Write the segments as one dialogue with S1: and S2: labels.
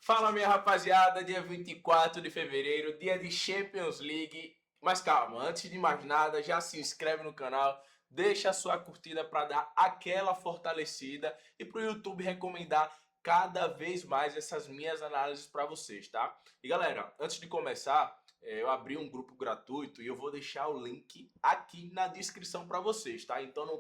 S1: Fala, minha rapaziada, dia 24 de fevereiro, dia de Champions League. Mas calma, antes de mais nada, já se inscreve no canal, deixa a sua curtida para dar aquela fortalecida e para o YouTube recomendar cada vez mais essas minhas análises para vocês, tá? E galera, antes de começar, eu abri um grupo gratuito e eu vou deixar o link aqui na descrição para vocês, tá? Então não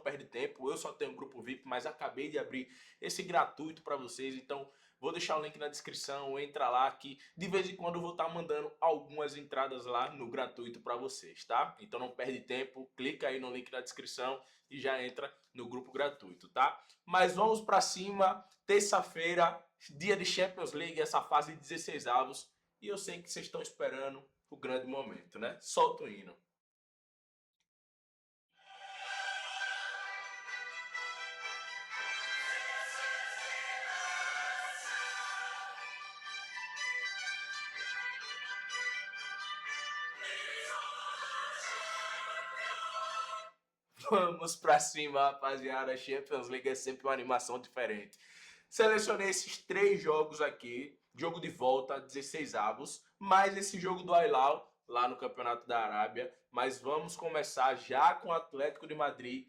S1: perde tempo, eu só tenho um grupo VIP, mas acabei de abrir esse gratuito para vocês, então vou deixar o link na descrição, entra lá que de vez em quando eu vou estar mandando algumas entradas lá no gratuito para vocês, tá? Então não perde tempo, clica aí no link na descrição e já entra no grupo gratuito, tá? Mas vamos para cima, terça-feira, dia de Champions League, essa fase de 16 avos, e eu sei que vocês estão esperando o grande momento, né? Solta o hino. Vamos pra cima, rapaziada. Champions League é sempre uma animação diferente. Selecionei esses três jogos aqui. Jogo de volta, 16 avos. Mais esse jogo do Al-Hilal, lá no Campeonato da Arábia. Mas vamos começar já com o Atlético de Madrid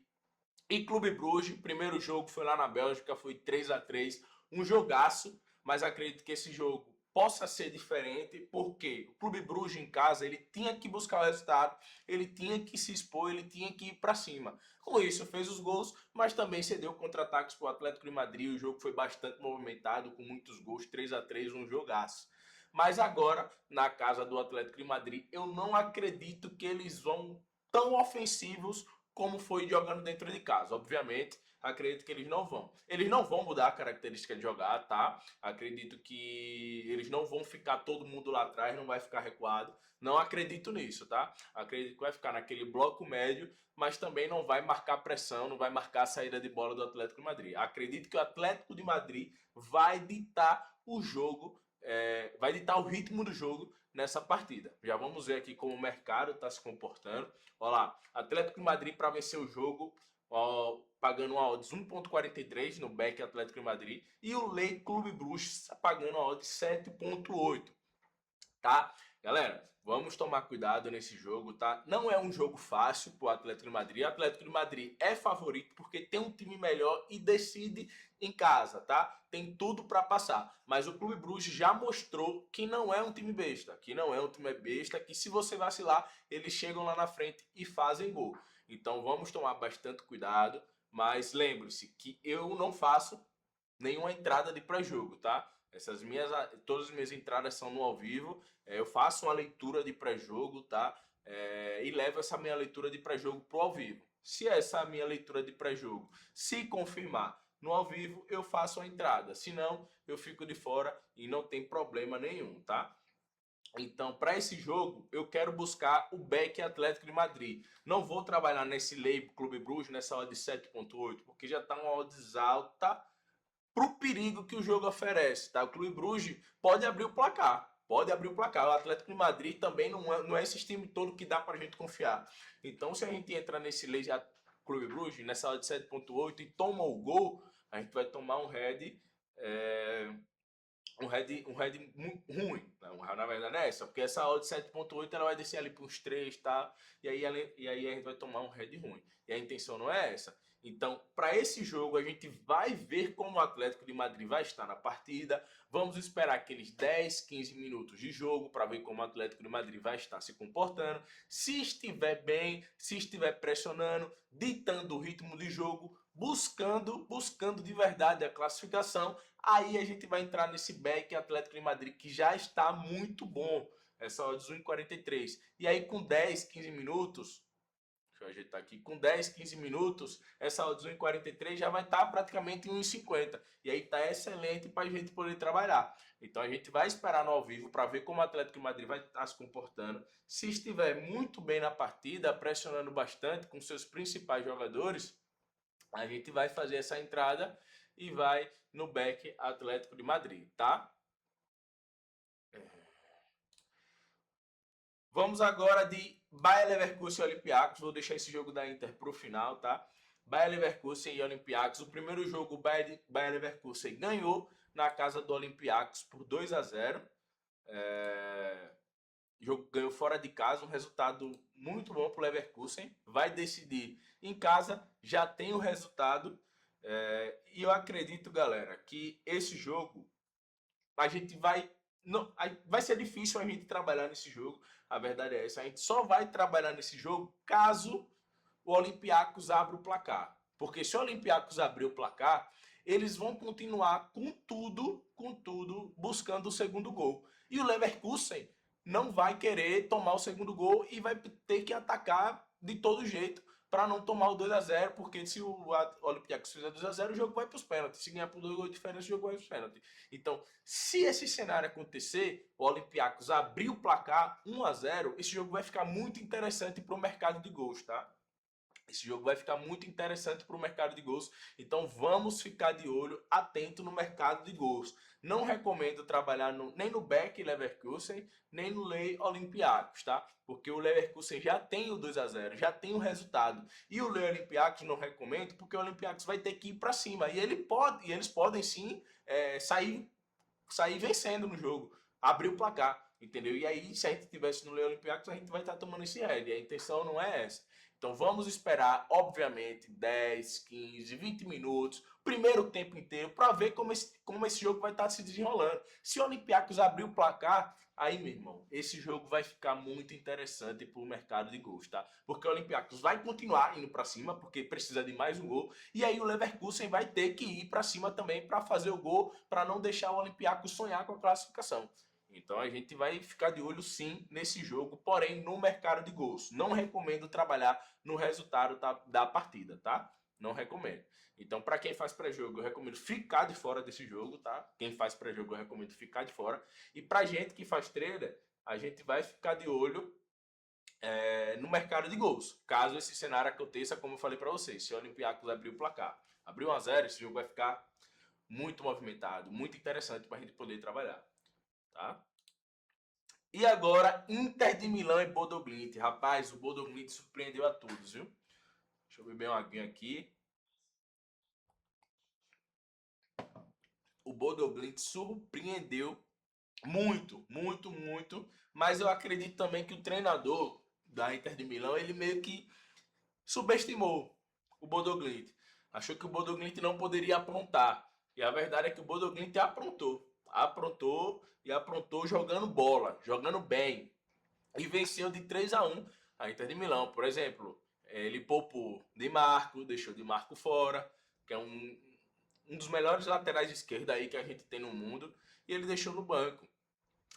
S1: e Clube Bruges. Primeiro jogo foi lá na Bélgica, foi 3-3, um jogaço, mas acredito que esse jogo possa ser diferente, porque o Clube Bruges em casa, ele tinha que buscar o resultado, ele tinha que se expor, ele tinha que ir para cima. Com isso, fez os gols, mas também cedeu contra-ataques para o Atlético de Madrid. O jogo foi bastante movimentado, com muitos gols, 3-3, um jogaço. Mas agora, na casa do Atlético de Madrid, eu não acredito que eles vão tão ofensivos como foi jogando dentro de casa. Obviamente, acredito que eles não vão. Eles não vão mudar a característica de jogar, tá? Acredito que eles não vão ficar todo mundo lá atrás, não vai ficar recuado. Não acredito nisso, tá? Acredito que vai ficar naquele bloco médio, mas também não vai marcar pressão, não vai marcar a saída de bola do Atlético de Madrid. Acredito que o Atlético de Madrid vai ditar o jogo, vai ditar o ritmo do jogo nessa partida. Já vamos ver aqui como o mercado está se comportando. Olha lá, Atlético de Madrid para vencer o jogo, ó, pagando uma odds 1.43 no back Atlético de Madrid, e o Lei Clube Bruges pagando a odds 7.8, tá? Galera, vamos tomar cuidado nesse jogo, tá? Não é um jogo fácil pro Atlético de Madrid. O Atlético de Madrid é favorito porque tem um time melhor e decide em casa, tá? Tem tudo para passar. Mas o Clube Bruges já mostrou que não é um time besta, que não é um time besta, que se você vacilar, eles chegam lá na frente e fazem gol. Então vamos tomar bastante cuidado, mas lembre-se que eu não faço nenhuma entrada de pré-jogo, tá? Todas as minhas entradas são no ao vivo. Eu faço uma leitura de pré-jogo, tá? E levo essa minha leitura de pré-jogo pro ao vivo. Se essa minha leitura de pré-jogo se confirmar no ao vivo, eu faço a entrada. Se não, eu fico de fora e não tem problema nenhum, tá? Então, para esse jogo, eu quero buscar o back Atlético de Madrid. Não vou trabalhar nesse Lei Clube Bruges, nessa odd de 7.8, porque já está uma odds alta para o perigo que o jogo oferece, tá? O Clube Bruges pode abrir o placar. Pode abrir o placar. O Atlético de Madrid também não é esse time todo que dá para a gente confiar. Então, se a gente entra nesse Clube Bruges, nessa hora de 7.8 e toma o gol, a gente vai tomar um head. Um head ruim. Na verdade é essa, porque essa odd de 7.8 ela vai descer ali para uns 3, tá? E aí a gente vai tomar um head ruim. E a intenção não é essa. Então, para esse jogo, a gente vai ver como o Atlético de Madrid vai estar na partida. Vamos esperar aqueles 10, 15 minutos de jogo para ver como o Atlético de Madrid vai estar se comportando. Se estiver bem, se estiver pressionando, ditando o ritmo de jogo, buscando de verdade a classificação, aí a gente vai entrar nesse back Atlético de Madrid que já está muito bom. Essa odds 1,43. E aí com 10, 15 minutos, deixa eu ajeitar aqui, com 10, 15 minutos, essa odds 1,43 já vai estar praticamente em 1,50. E aí está excelente para a gente poder trabalhar. Então a gente vai esperar no ao vivo para ver como o Atlético de Madrid vai estar se comportando. Se estiver muito bem na partida, pressionando bastante com seus principais jogadores, a gente vai fazer essa entrada e vai no back Atlético de Madrid, tá? Vamos agora de Bayer Leverkusen e Olympiacos. Vou deixar esse jogo da Inter para o final, tá? Bayer Leverkusen e Olympiacos. O primeiro jogo, o Bayer Leverkusen ganhou na casa do Olympiacos por 2-0. O jogo ganhou fora de casa, um resultado muito bom para o Leverkusen. Vai decidir em casa, já tem o resultado. E eu acredito, galera, que esse jogo a gente vai... Não, vai ser difícil a gente trabalhar nesse jogo. A verdade é essa. A gente só vai trabalhar nesse jogo caso o Olympiacos abra o placar. Porque se o Olympiacos abrir o placar, eles vão continuar com tudo, buscando o segundo gol. E o Leverkusen não vai querer tomar o segundo gol e vai ter que atacar de todo jeito para não tomar o 2-0, porque se o Olympiacos fizer 2-0, o jogo vai para os pênaltis. Se ganhar por 2 gols de diferença, o jogo vai para os pênaltis. Então, se esse cenário acontecer, o Olympiacos abrir o placar 1-0, esse jogo vai ficar muito interessante para o mercado de gols, tá? Esse jogo vai ficar muito interessante para o mercado de gols, então vamos ficar de olho atento no mercado de gols. Não recomendo trabalhar nem no Beck Leverkusen, nem no Lei Olympiacos, tá? Porque o Leverkusen já tem o 2-0, já tem o resultado. E o Lei Olympiacos não recomendo, porque o Olympiacos vai ter que ir para cima. E eles podem sim sair vencendo no jogo, abrir o placar, entendeu? E aí, se a gente tivesse no Lei Olympiacos, a gente vai estar tomando esse head. A intenção não é essa. Então vamos esperar, obviamente, 10, 15, 20 minutos, primeiro tempo inteiro, para ver como esse jogo vai estar se desenrolando. Se o Olympiacos abrir o placar, aí, meu irmão, esse jogo vai ficar muito interessante para o mercado de gols, tá? Porque o Olympiacos vai continuar indo para cima, porque precisa de mais um gol, e aí o Leverkusen vai ter que ir para cima também para fazer o gol, para não deixar o Olympiacos sonhar com a classificação. Então a gente vai ficar de olho sim nesse jogo, porém no mercado de gols. Não recomendo trabalhar no resultado da partida, tá? Não recomendo. Então, para quem faz pré-jogo, eu recomendo ficar de fora desse jogo, tá? Quem faz pré-jogo, eu recomendo ficar de fora. E pra gente que faz trader, a gente vai ficar de olho no mercado de gols. Caso esse cenário aconteça, como eu falei para vocês, se o Olympiacos abrir o placar, abrir 1-0, esse jogo vai ficar muito movimentado, muito interessante para a gente poder trabalhar, tá? E agora, Inter de Milão e Bodo Glimt. Rapaz, o Bodo Glimt surpreendeu a todos, viu? Deixa eu beber uma aguinha aqui. O Bodo Glimt surpreendeu muito, muito, muito. Mas eu acredito também que o treinador da Inter de Milão, ele meio que subestimou o Bodo Glimt. Achou que o Bodo Glimt não poderia aprontar. E a verdade é que o Bodo Glimt aprontou. Aprontou e aprontou jogando bola, jogando bem. E venceu de 3-1 a Inter de Milão. Por exemplo, ele poupou Di Marco, deixou Di Marco fora, que é um dos melhores laterais de esquerda aí que a gente tem no mundo, e ele deixou no banco.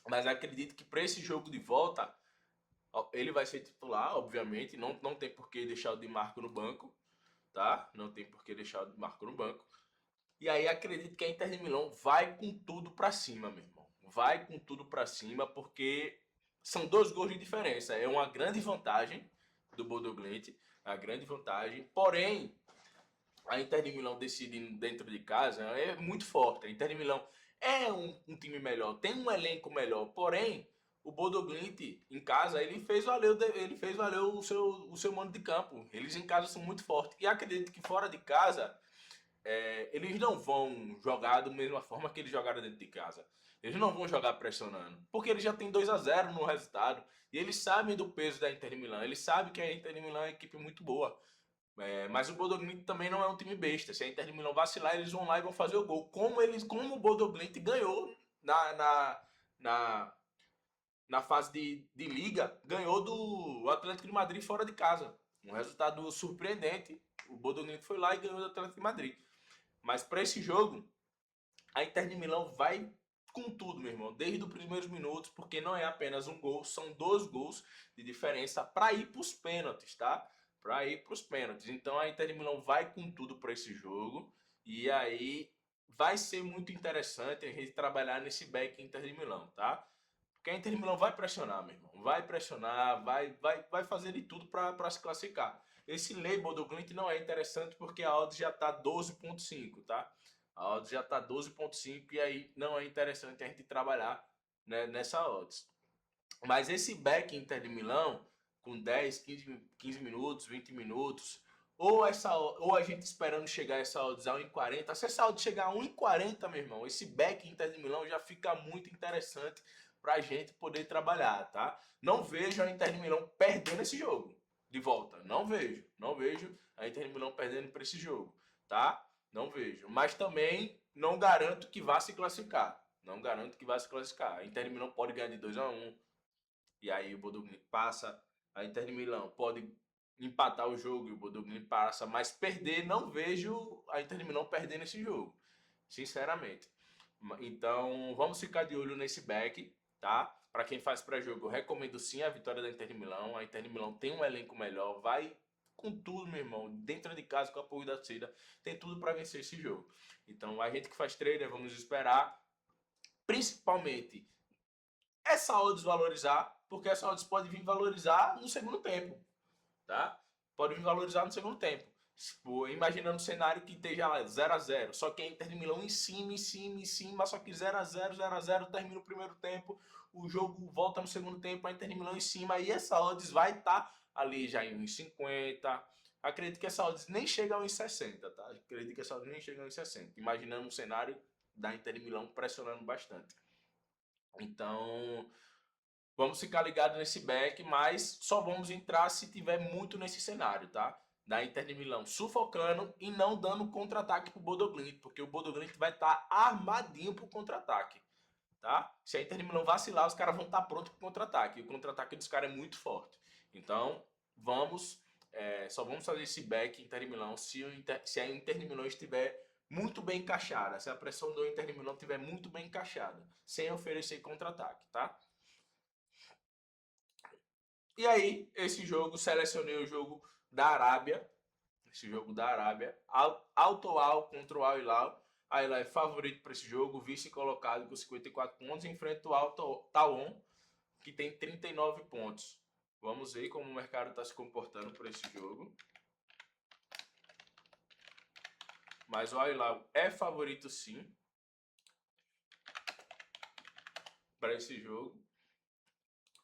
S1: Mas acredito que para esse jogo de volta, ele vai ser titular, obviamente, não tem por que deixar o Di Marco no banco, tá? Não tem por que deixar o Di Marco no banco. E aí acredito que a Inter de Milão vai com tudo para cima, meu irmão. Vai com tudo para cima, porque são 2 gols de diferença. É uma grande vantagem do Bodo Glimt, a grande vantagem. Porém, a Inter de Milão decidindo dentro de casa é muito forte. A Inter de Milão é um time melhor, tem um elenco melhor. Porém, o Bodo Glimt em casa ele fez valer o seu mando de campo. Eles em casa são muito fortes. E acredito que fora de casa eles não vão jogar da mesma forma que eles jogaram dentro de casa. Eles não vão jogar pressionando, porque eles já têm 2-0 no resultado. E eles sabem do peso da Inter de Milão. Eles sabem que a Inter de Milão é uma equipe muito boa. Mas o Bodo Glimt também não é um time besta. Se a Inter de Milão vacilar, eles vão lá e vão fazer o gol. Como o Bodo Glimt ganhou na, na fase de liga, ganhou do Atlético de Madrid fora de casa. Um resultado surpreendente. O Bodo Glimt foi lá e ganhou do Atlético de Madrid. Mas para esse jogo, a Inter de Milão vai com tudo, meu irmão, desde os primeiros minutos, porque não é apenas um gol, são 2 gols de diferença para ir para os pênaltis, tá? Para ir para os pênaltis. Então a Inter de Milão vai com tudo para esse jogo e aí vai ser muito interessante a gente trabalhar nesse back Inter de Milão, tá? Porque a Inter de Milão vai pressionar, meu irmão. Vai pressionar, vai fazer de tudo para se classificar. Esse label do Glint não é interessante porque a odds já está 12.5, tá? A odds já está 12.5 e aí não é interessante a gente trabalhar, né, nessa odds. Mas esse back Inter de Milão, com 10, 15 minutos, 20 minutos, ou a gente esperando chegar essa odds a 1,40. Se essa odds chegar a 1,40, meu irmão, esse back Inter de Milão já fica muito interessante pra gente poder trabalhar, tá? Não vejo a Inter de Milão perdendo esse jogo de volta. Não vejo a Inter de Milão perdendo para esse jogo, tá? Não vejo. Mas também não garanto que vá se classificar. Não garanto que vá se classificar. A Inter de Milão pode ganhar de 2-1. E aí o Bodo Glimt passa. A Inter de Milão pode empatar o jogo e o Bodo Glimt passa. Mas perder, não vejo a Inter de Milão perdendo esse jogo. Sinceramente. Então, vamos ficar de olho nesse back, tá? Para quem faz pré-jogo, eu recomendo sim a vitória da Inter de Milão. A Inter de Milão tem um elenco melhor, vai com tudo, meu irmão. Dentro de casa, com o apoio da torcida, tem tudo para vencer esse jogo. Então, a gente que faz trader, vamos esperar. Principalmente, essa odds valorizar, porque essa odds pode vir valorizar no segundo tempo, tá? Pode vir valorizar no segundo tempo. Imaginando um cenário que esteja 0-0, só que a Inter de Milão em cima, só que 0-0, termina o primeiro tempo, o jogo volta no segundo tempo, a Inter de Milão em cima, e essa odds vai estar ali já em 1,50. Acredito que essa odds nem chega a 1,60, tá? Acredito que essa odds nem chega a 1,60. Imaginando um cenário da Inter de Milão pressionando bastante. Então, vamos ficar ligados nesse back, mas só vamos entrar se tiver muito nesse cenário, tá? Da Inter de Milão sufocando e não dando contra-ataque pro Bodo Glimt, porque o Bodo Glimt vai estar armadinho pro contra-ataque, tá? Se a Inter de Milão vacilar, os caras vão estar prontos pro contra-ataque, e o contra-ataque dos caras é muito forte. Então, só vamos fazer esse back Inter de Milão se a Inter de Milão estiver muito bem encaixada, se a pressão do Inter de Milão estiver muito bem encaixada, sem oferecer contra-ataque, tá? E aí, esse jogo, selecionei o jogo da Arábia. Esse jogo da Arábia. Al-Tawal contra o Al-Hilal. Al-Hilal é favorito para esse jogo, vice colocado com 54 pontos. Enfrenta o Al-Tawon, que tem 39 pontos. Vamos ver como o mercado está se comportando por esse jogo. Mas o Al-Hilal é favorito sim para esse jogo.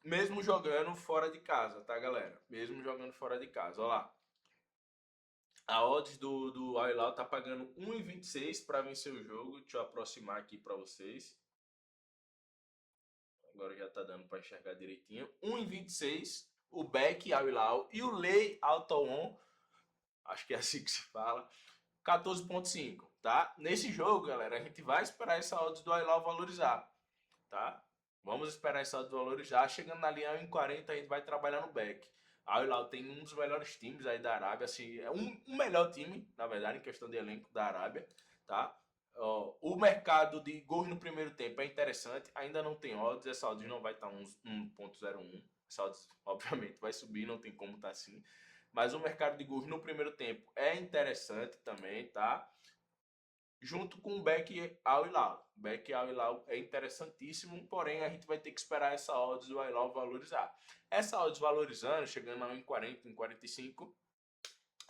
S1: Mesmo jogando fora de casa, tá, galera? Mesmo jogando fora de casa. Olha lá. A odds do Al-Hilal tá pagando 1,26 para vencer o jogo. Deixa eu aproximar aqui para vocês. Agora já tá dando para enxergar direitinho. 1,26 o Beck Al-Hilal e o Lei Al-Tawon, acho que é assim que se fala, 14,5, tá? Nesse jogo, galera, a gente vai esperar essa odds do Al-Hilal valorizar, tá? Vamos esperar essa odds valorizar. Chegando na linha 1,40, a gente vai trabalhar no Beck. A Al-Hilal tem um dos melhores times aí da Arábia, assim, é um melhor time, na verdade, em questão de elenco da Arábia, tá? O mercado de gols no primeiro tempo é interessante, ainda não tem odds, essa odds não vai estar 1,01, essa odds obviamente vai subir, não tem como estar assim, mas o mercado de gols no primeiro tempo é interessante também, tá? Junto com o Beck Al-Hilal. Beck Al-Hilal é interessantíssimo, porém a gente vai ter que esperar essa odds do Al-Hilal valorizar. Essa odds valorizando, chegando a 1,40, 1,45,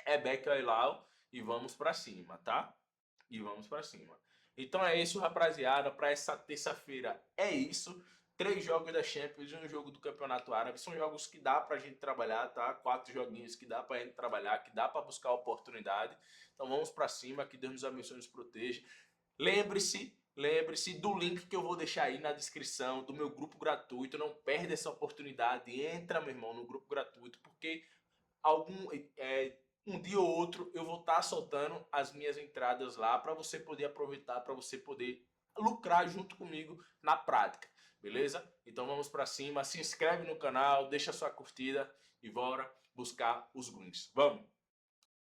S1: é Beck Al-Hilal e vamos para cima, tá? E vamos para cima. Então é isso, rapaziada. Para essa terça-feira é isso. 3 jogos da Champions e um jogo do Campeonato Árabe. São jogos que dá pra gente trabalhar, tá? 4 joguinhos que dá pra gente trabalhar, que dá pra buscar oportunidade. Então vamos pra cima, que Deus nos abençoe e nos proteja. Lembre-se do link que eu vou deixar aí na descrição do meu grupo gratuito. Não perde essa oportunidade. Entra, meu irmão, no grupo gratuito, porque um dia ou outro eu vou estar soltando as minhas entradas lá para você poder aproveitar, para você poder lucrar junto comigo na prática. Beleza? Então vamos para cima, se inscreve no canal, deixa sua curtida e bora buscar os greens. Vamos!